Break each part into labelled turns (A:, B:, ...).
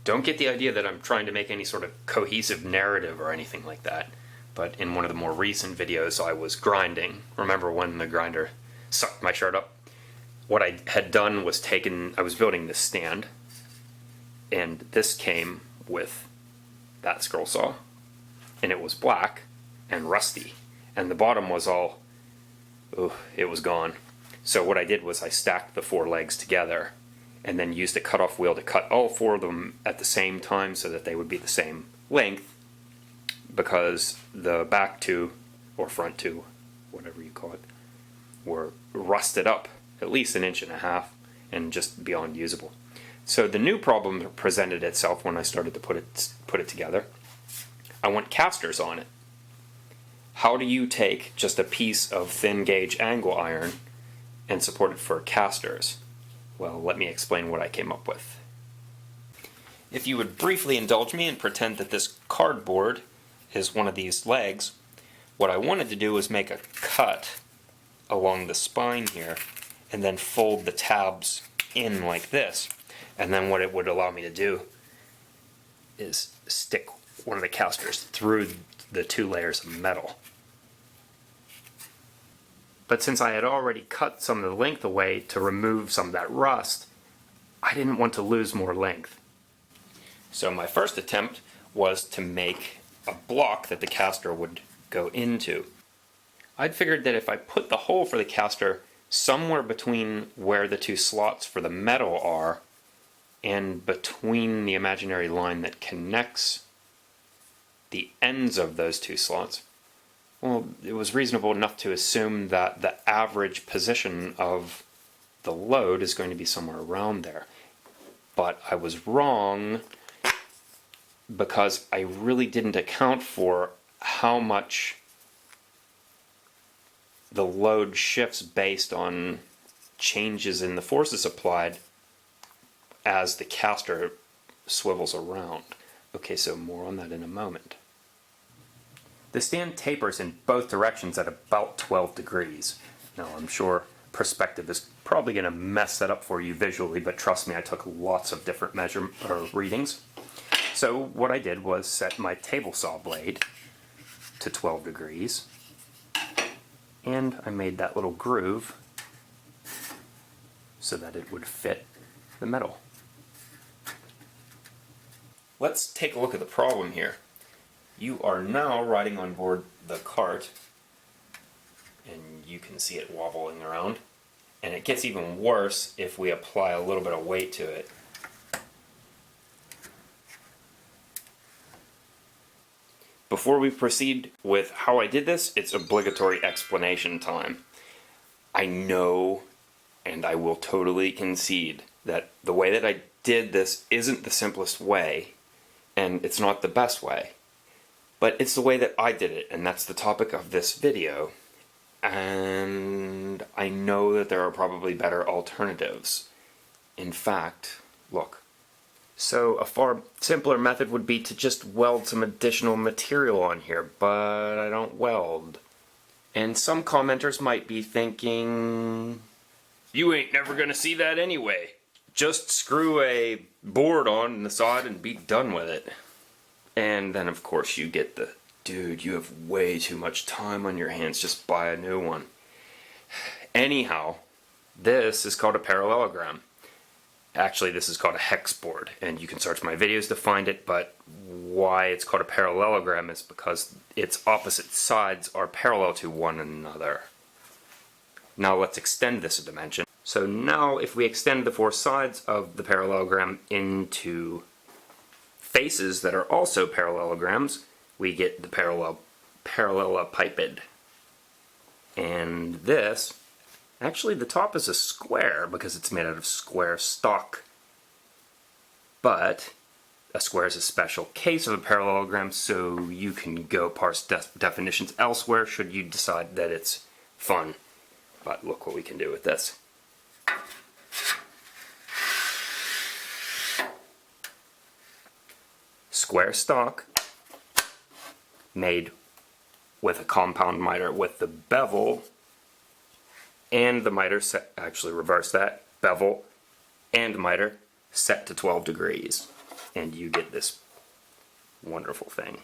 A: Don't get the idea that I'm trying to make any sort of cohesive narrative or anything like that. But in one of the more recent videos I was grinding. Remember when the grinder sucked my shirt up? What I had done was I was building this stand, and this came with that scroll saw, and it was black and rusty, and the bottom was all, it was gone. So what I did was I stacked the 4 legs together and then used a cutoff wheel to cut all 4 of them at the same time so that they would be the same length, because the back 2, or front 2, whatever you call it, were rusted up at least 1.5 inches and just beyond usable. So the new problem presented itself when I started to put it together. I want casters on it. How do you take just a piece of thin gauge angle iron and support it for casters? Well, let me explain what I came up with. If you would briefly indulge me and pretend that this cardboard is one of these legs, what I wanted to do was make a cut along the spine here and then fold the tabs in like this. And then what it would allow me to do is stick one of the casters through the 2 layers of metal. But since I had already cut some of the length away to remove some of that rust, I didn't want to lose more length. So my first attempt was to make a block that the caster would go into. I'd figured that if I put the hole for the caster somewhere between where the 2 slots for the metal are and between the imaginary line that connects the ends of those 2 slots, well, it was reasonable enough to assume that the average position of the load is going to be somewhere around there. But I was wrong, because I really didn't account for how much the load shifts based on changes in the forces applied as the caster swivels around. Okay, so more on that in a moment. The stand tapers in both directions at about 12 degrees. Now, I'm sure perspective is probably going to mess that up for you visually, but trust me, I took lots of different readings. So what I did was set my table saw blade to 12 degrees, and I made that little groove so that it would fit the metal. Let's take a look at the problem here. You are now riding on board the cart, and you can see it wobbling around, and it gets even worse if we apply a little bit of weight to it. Before we proceed with how I did this, it's obligatory explanation time. I know, and I will totally concede, that the way that I did this isn't the simplest way, and it's not the best way. But it's the way that I did it, and that's the topic of this video. And I know that there are probably better alternatives. In fact, look. So a far simpler method would be to just weld some additional material on here, but I don't weld. And some commenters might be thinking, you ain't never gonna see that anyway. Just screw a board on the side and be done with it. And then of course you get the, dude, you have way too much time on your hands, just buy a new one. Anyhow, this is called a parallelogram. Actually, this is called a hex board, and you can search my videos to find it, but why it's called a parallelogram is because its opposite sides are parallel to one another. Now let's extend this a dimension. So now if we extend the 4 sides of the parallelogram into faces that are also parallelograms, we get the parallelepiped. And this, actually the top is a square because it's made out of square stock. But a square is a special case of a parallelogram, so you can go parse definitions elsewhere should you decide that it's fun. But look what we can do with this. Square stock made with a compound miter with the bevel and the miter set, actually reverse that, bevel and miter set to 12 degrees. and you get this wonderful thing.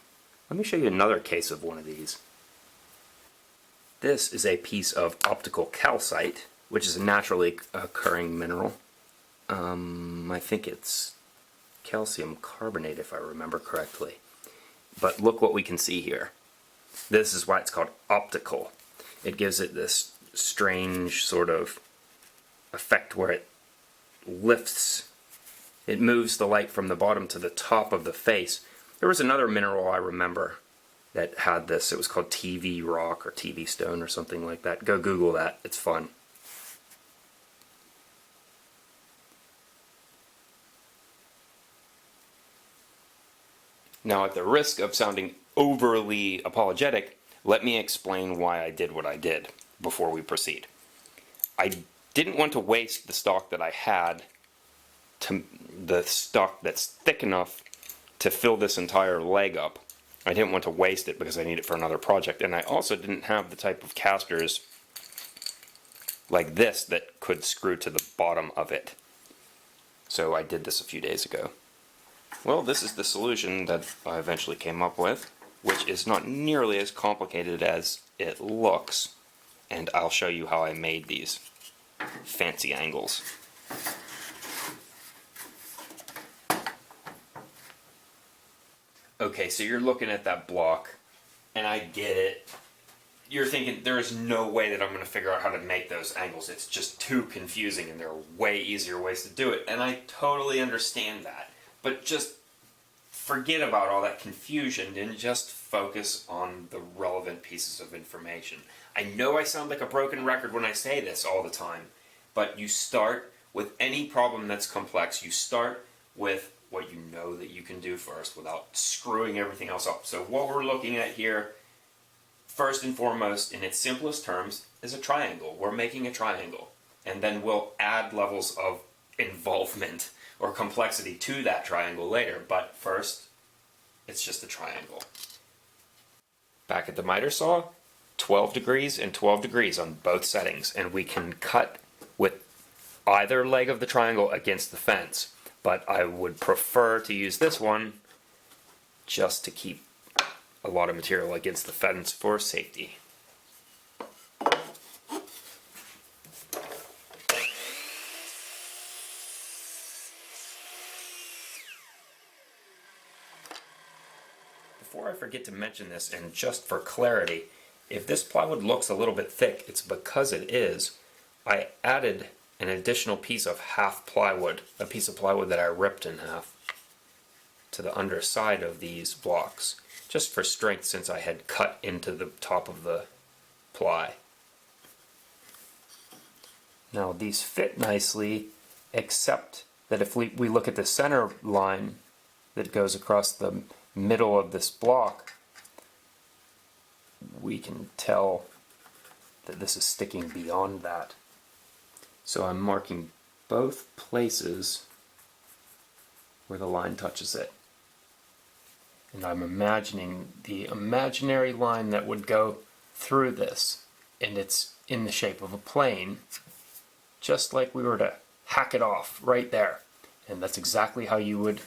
A: Let me show you another case of one of these. This is a piece of optical calcite, which is a naturally occurring mineral. I think it's calcium carbonate if I remember correctly. But look what we can see here. This is why it's called optical. It gives it this strange sort of effect where it lifts, it moves the light from the bottom to the top of the face. There was another mineral I remember that had this. It was called TV rock or TV stone or something like that. Go Google that. It's fun. Now, at the risk of sounding overly apologetic, let me explain why I did what I did before we proceed. I didn't want to waste the stock that I had, the stock that's thick enough to fill this entire leg up. I didn't want to waste it because I need it for another project, and I also didn't have the type of casters like this that could screw to the bottom of it. So I did this a few days ago. Well, this is the solution that I eventually came up with, which is not nearly as complicated as it looks, and I'll show you how I made these fancy angles. Okay, so you're looking at that block, and I get it. You're thinking, there is no way that I'm going to figure out how to make those angles. It's just too confusing, and there are way easier ways to do it, and I totally understand that. But just forget about all that confusion and just focus on the relevant pieces of information. I know I sound like a broken record when I say this all the time, but you start with any problem that's complex. You start with what you know that you can do first without screwing everything else up. So what we're looking at here, first and foremost, in its simplest terms, is a triangle. We're making a triangle, and then we'll add levels of involvement or complexity to that triangle later, but first, it's just a triangle. Back at the miter saw, 12 degrees and 12 degrees on both settings, and we can cut with either leg of the triangle against the fence, but I would prefer to use this one just to keep a lot of material against the fence for safety. Before I forget to mention this, and just for clarity, if this plywood looks a little bit thick, it's because it is. I added an additional piece of half plywood, a piece of plywood that I ripped in half, to the underside of these blocks, just for strength since I had cut into the top of the ply. Now these fit nicely, except that if we look at the center line that goes across the middle of this block, we can tell that this is sticking beyond that. So I'm marking both places where the line touches it. And I'm imagining the imaginary line that would go through this, and it's in the shape of a plane, just like we were to hack it off right there. And that's exactly how you would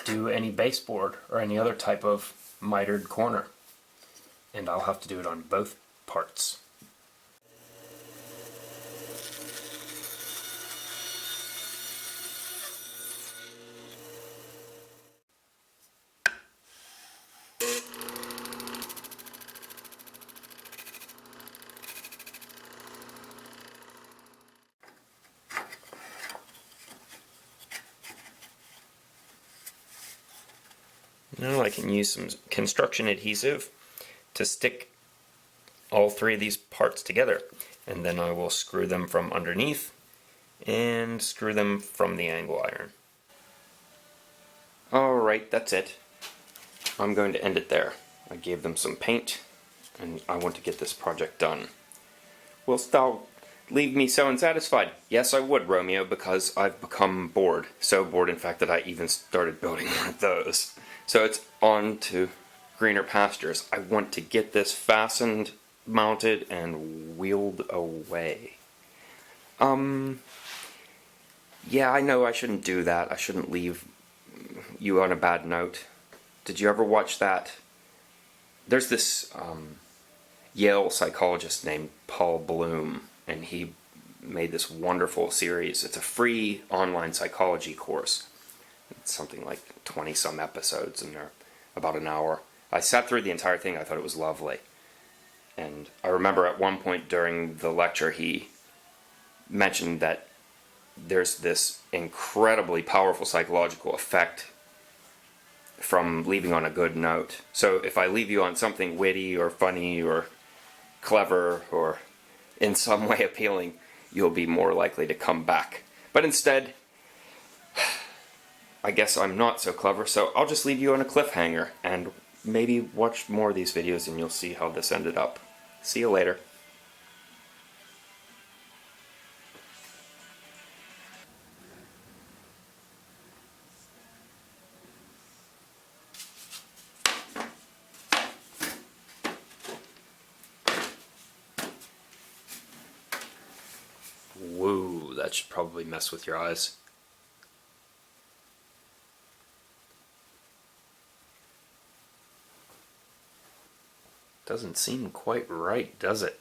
A: do any baseboard or any other type of mitered corner. And I'll have to do it on both parts. Now I can use some construction adhesive to stick all three of these parts together, and then I will screw them from underneath and screw them from the angle iron. Alright, that's it. I'm going to end it there. I gave them some paint, and I want to get this project done. Whilst thou leave me so unsatisfied? Yes, I would, Romeo, because I've become bored. So bored, in fact, that I even started building one of those. So it's on to greener pastures. I want to get this fastened, mounted, and wheeled away. Yeah, I know I shouldn't do that. I shouldn't leave you on a bad note. Did you ever watch that? There's this Yale psychologist named Paul Bloom, and he made this wonderful series. It's a free online psychology course. It's something like 20 some episodes, and they're about an hour. I sat through the entire thing. I thought it was lovely. And I remember at one point during the lecture he mentioned that there's this incredibly powerful psychological effect from leaving on a good note. So if I leave you on something witty or funny or clever or in some way appealing, you'll be more likely to come back. But instead, I guess I'm not so clever, so I'll just leave you on a cliffhanger and maybe watch more of these videos and you'll see how this ended up. See you later. Woo, that should probably mess with your eyes. Doesn't seem quite right, does it?